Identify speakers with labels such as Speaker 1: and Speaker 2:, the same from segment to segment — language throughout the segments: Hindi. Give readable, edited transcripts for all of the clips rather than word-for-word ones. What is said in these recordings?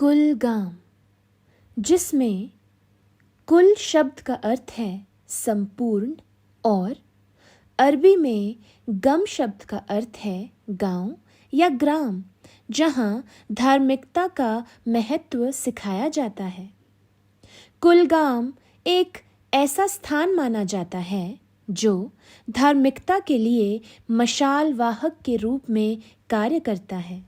Speaker 1: कुलगाम, जिसमें कुल शब्द का अर्थ है संपूर्ण और अरबी में गम शब्द का अर्थ है गांव या ग्राम, जहां धार्मिकता का महत्व सिखाया जाता है। कुलगाम एक ऐसा स्थान माना जाता है जो धार्मिकता के लिए मशाल वाहक के रूप में कार्य करता है।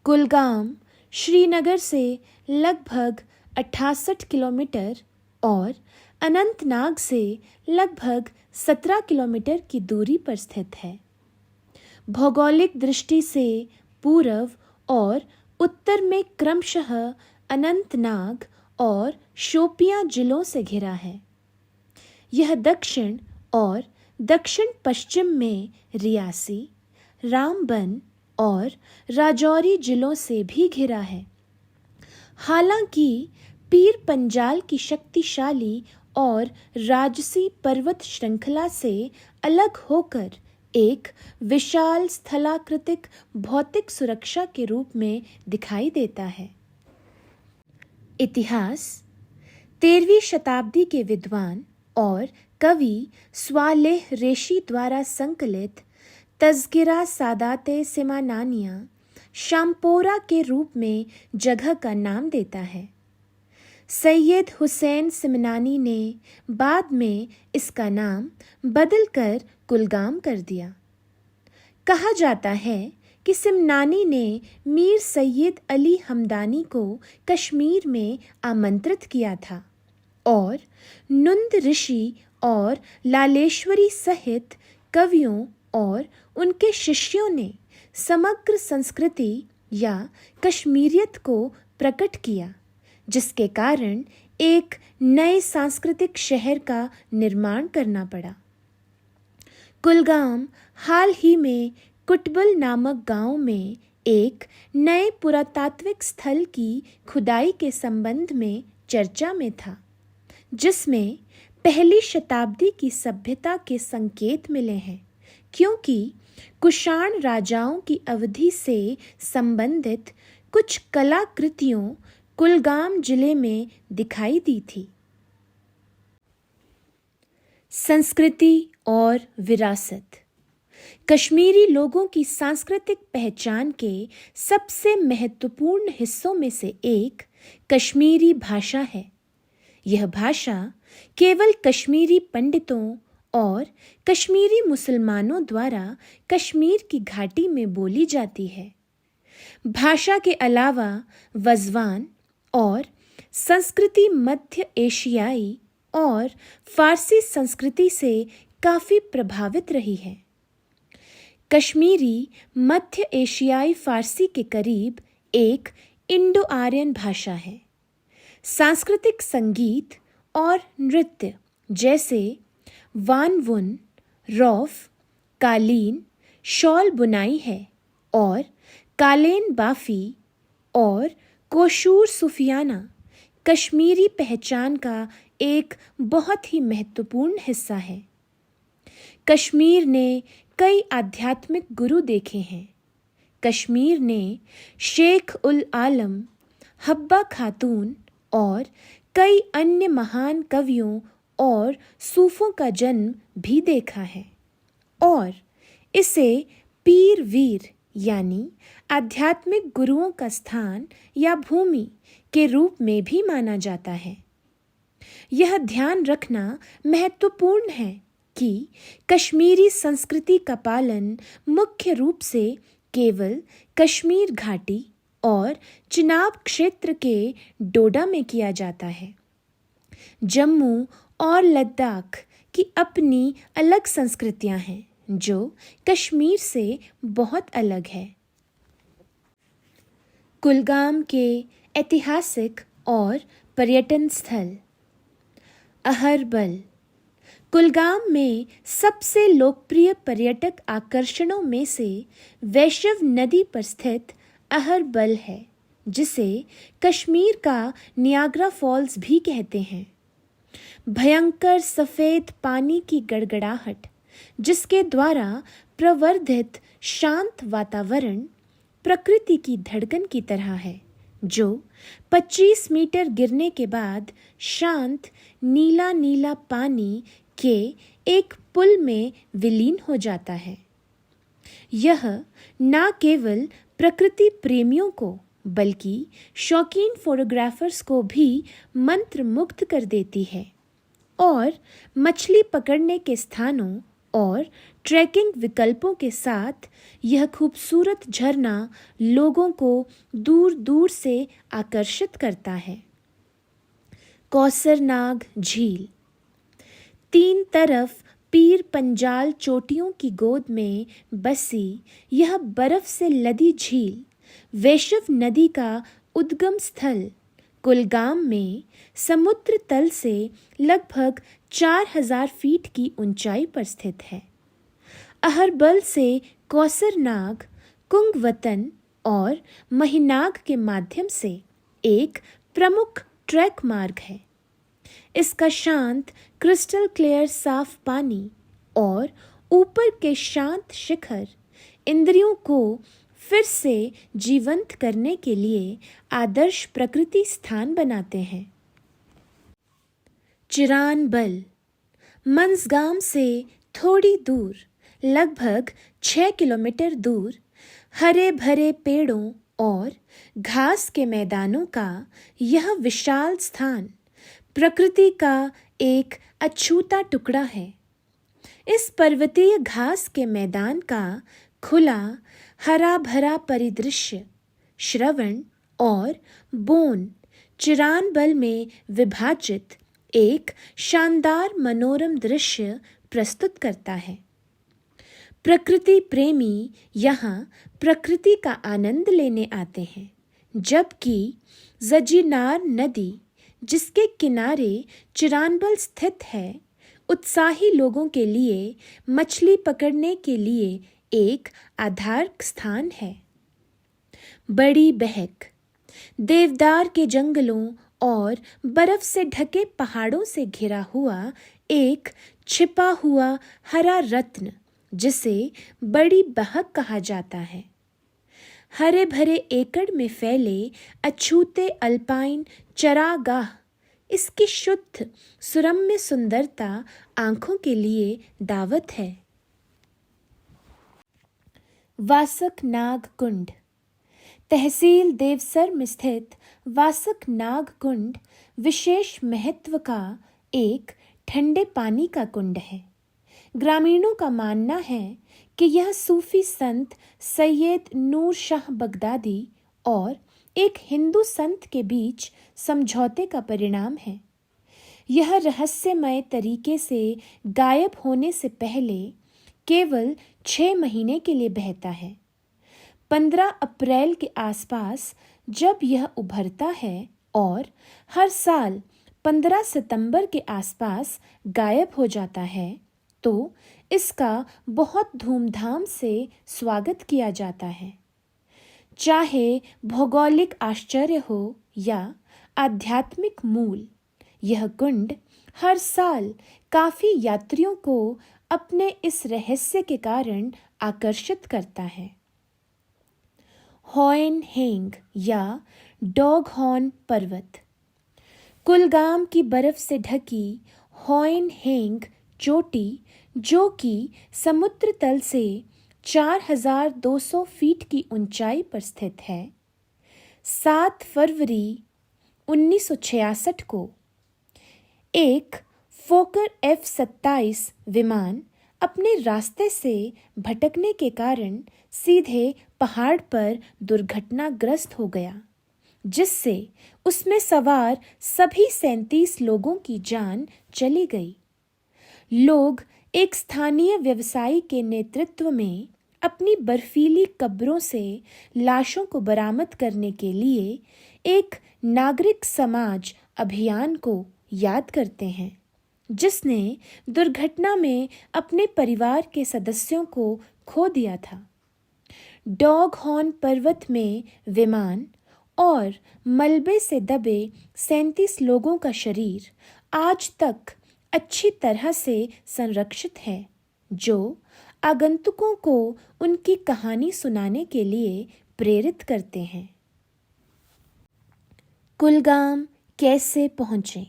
Speaker 1: कुलगाम श्रीनगर से लगभग 68 किलोमीटर और अनंतनाग से लगभग 17 किलोमीटर की दूरी पर स्थित है। भौगोलिक दृष्टि से पूर्व और उत्तर में क्रमशः अनंतनाग और शोपियां जिलों से घिरा है। यह दक्षिण और दक्षिण पश्चिम में रियासी, रामबन और राजौरी जिलों से भी घिरा है। हालांकि पीर पंजाल की शक्तिशाली और राजसी पर्वत श्रृंखला से अलग होकर एक विशाल स्थलाकृतिक भौतिक सुरक्षा के रूप में दिखाई देता है। इतिहास 13वीं शताब्दी के विद्वान और कवि स्वालेह रेशी द्वारा संकलित तज़किरा सादाते सिमानानिया शामपोरा के रूप में जगह का नाम देता है। सैयद हुसैन सिमनानी ने बाद में इसका नाम बदलकर कुलगाम कर दिया। कहा जाता है कि सिमनानी ने मीर सैयद अली हमदानी को कश्मीर में आमंत्रित किया था और नुंद ऋषि और लालेश्वरी सहित कवियों और उनके शिष्यों ने समग्र संस्कृति या कश्मीरियत को प्रकट किया, जिसके कारण एक नए सांस्कृतिक शहर का निर्माण करना पड़ा। कुलगाम हाल ही में कुटबल नामक गांव में एक नए पुरातात्विक स्थल की खुदाई के संबंध में चर्चा में था, जिसमें पहली शताब्दी की सभ्यता के संकेत मिले हैं, क्योंकि कुषाण राजाओं की अवधि से संबंधित कुछ कलाकृतियों कुलगाम जिले में दिखाई दी थी। संस्कृति और विरासत कश्मीरी लोगों की सांस्कृतिक पहचान के सबसे महत्वपूर्ण हिस्सों में से एक कश्मीरी भाषा है। यह भाषा केवल कश्मीरी पंडितों और कश्मीरी मुसलमानों द्वारा कश्मीर की घाटी में बोली जाती है। भाषा के अलावा वज़वान और संस्कृति मध्य एशियाई और फारसी संस्कृति से काफ़ी प्रभावित रही है। कश्मीरी मध्य एशियाई फारसी के करीब एक इंडो आर्यन भाषा है। सांस्कृतिक संगीत और नृत्य जैसे वानवुन, रौफ, कालीन, शॉल बुनाई है और कालेन बाफ़ी और कोशूर सूफियाना कश्मीरी पहचान का एक बहुत ही महत्वपूर्ण हिस्सा है। कश्मीर ने कई आध्यात्मिक गुरु देखे हैं। कश्मीर ने शेख उल आलम, हब्बा खातून और कई अन्य महान कवियों और सूफों का जन्म भी देखा है और इसे पीर वीर यानी आध्यात्मिक गुरुओं का स्थान या भूमि के रूप में भी माना जाता है। यह ध्यान रखना महत्वपूर्ण है कि कश्मीरी संस्कृति का पालन मुख्य रूप से केवल कश्मीर घाटी और चिनाब क्षेत्र के डोडा में किया जाता है। जम्मू और लद्दाख की अपनी अलग संस्कृतियां हैं जो कश्मीर से बहुत अलग है। कुलगाम के ऐतिहासिक और पर्यटन स्थल अहरबल कुलगाम में सबसे लोकप्रिय पर्यटक आकर्षणों में से वैश्व नदी पर स्थित अहरबल है, जिसे कश्मीर का नियाग्रा फॉल्स भी कहते हैं। भयंकर सफ़ेद पानी की गड़गड़ाहट, जिसके द्वारा प्रवर्धित शांत वातावरण प्रकृति की धड़कन की तरह है, जो 25 मीटर गिरने के बाद शांत नीला नीला पानी के एक पुल में विलीन हो जाता है। यह न केवल प्रकृति प्रेमियों को बल्कि शौकीन फोटोग्राफर्स को भी मंत्रमुग्ध कर देती है और मछली पकड़ने के स्थानों और ट्रैकिंग विकल्पों के साथ यह खूबसूरत झरना लोगों को दूर दूर से आकर्षित करता है। कौसरनाग झील। तीन तरफ पीर पंजाल चोटियों की गोद में बसी यह बर्फ से लदी झील वैशव नदी का उद्गम स्थल कुलगाम में समुद्र तल से लगभग 4000 फीट की ऊंचाई पर स्थित है। अहरबल से कौसरनाग, कुंगवतन और महिनाग के माध्यम से एक प्रमुख ट्रैक मार्ग है। इसका शांत क्रिस्टल क्लियर साफ पानी और ऊपर के शांत शिखर इंद्रियों को फिर से जीवंत करने के लिए आदर्श प्रकृति स्थान बनाते हैं। चिरानबल। मंजगाम से थोड़ी दूर लगभग 6 किलोमीटर दूर हरे भरे पेड़ों और घास के मैदानों का यह विशाल स्थान प्रकृति का एक अछूता टुकड़ा है। इस पर्वतीय घास के मैदान का खुला हरा भरा परिदृश्य श्रवण और बोन चिरानबल में विभाजित एक शानदार मनोरम दृश्य प्रस्तुत करता है। प्रकृति प्रेमी यहाँ प्रकृति का आनंद लेने आते हैं, जबकि जजीनार नदी जिसके किनारे चिरानबल स्थित है उत्साही लोगों के लिए मछली पकड़ने के लिए एक आधार स्थान है। बड़ी बहक। देवदार के जंगलों और बर्फ से ढके पहाड़ों से घिरा हुआ एक छिपा हुआ हरा रत्न जिसे बड़ी बहक कहा जाता है। हरे भरे एकड़ में फैले अछूते अल्पाइन चरागाह इसकी शुद्ध सुरम्य सुंदरता आंखों के लिए दावत है। वासक नाग कुंड। तहसील देवसर में स्थित वासक नाग कुंड विशेष महत्व का एक ठंडे पानी का कुंड है। ग्रामीणों का मानना है कि यह सूफी संत सैयद नूर शाह बगदादी और एक हिंदू संत के बीच समझौते का परिणाम है। यह रहस्यमय तरीके से गायब होने से पहले केवल 6 महीने के लिए बहता है। 15 अप्रैल के आसपास जब यह उभरता है और हर साल 15 सितंबर के आसपास गायब हो जाता है, तो इसका बहुत धूमधाम से स्वागत किया जाता है। चाहे भौगोलिक आश्चर्य हो या आध्यात्मिक मूल, यह कुंड हर साल काफी यात्रियों को अपने इस रहस्य के कारण आकर्षित करता है। हॉयन हेंग या डॉग हॉर्न पर्वत। कुलगाम की बर्फ से ढकी हॉयन हेंग चोटी, जो कि समुद्र तल से 4200 फीट की ऊंचाई पर स्थित है, 7 फरवरी 1966 को एक फोकर F-27 विमान अपने रास्ते से भटकने के कारण सीधे पहाड़ पर दुर्घटनाग्रस्त हो गया, जिससे उसमें सवार सभी 37 लोगों की जान चली गई। लोग एक स्थानीय व्यवसायी के नेतृत्व में अपनी बर्फीली कब्रों से लाशों को बरामद करने के लिए एक नागरिक समाज अभियान को याद करते हैं, जिसने दुर्घटना में अपने परिवार के सदस्यों को खो दिया था। डॉग हॉर्न पर्वत में विमान और मलबे से दबे 37 लोगों का शरीर आज तक अच्छी तरह से संरक्षित है, जो आगंतुकों को उनकी कहानी सुनाने के लिए प्रेरित करते हैं। कुलगाम कैसे पहुँचें?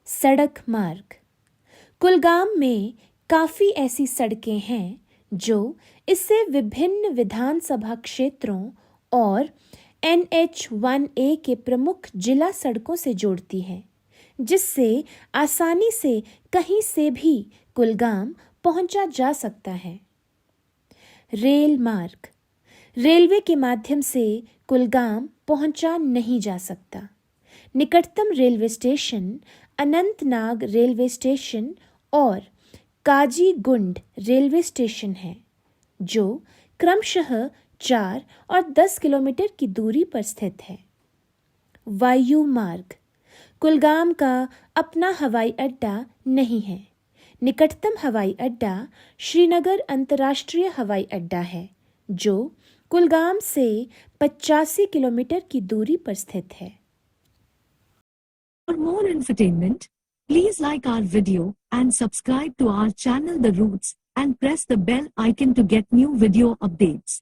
Speaker 1: सड़क मार्ग। कुलगाम में काफ़ी ऐसी सड़कें हैं जो इससे विभिन्न विधानसभा क्षेत्रों और NH-1A के प्रमुख जिला सड़कों से जोड़ती हैं, जिससे आसानी से कहीं से भी कुलगाम पहुंचा जा सकता है। रेल मार्ग। रेलवे के माध्यम से कुलगाम पहुंचा नहीं जा सकता। निकटतम railway station Anantnag railway station और काजीगुंड रेलवे स्टेशन है, जो क्रमशः 4 और 10 किलोमीटर की दूरी पर स्थित है। वायु मार्ग। कुलगाम का अपना हवाई अड्डा नहीं है। निकटतम हवाई अड्डा श्रीनगर अंतर्राष्ट्रीय हवाई अड्डा है, जो कुलगाम से 85 किलोमीटर की दूरी पर स्थित है।
Speaker 2: For more entertainment, please like our video and subscribe to our channel The Roots and press the bell icon to get new video updates.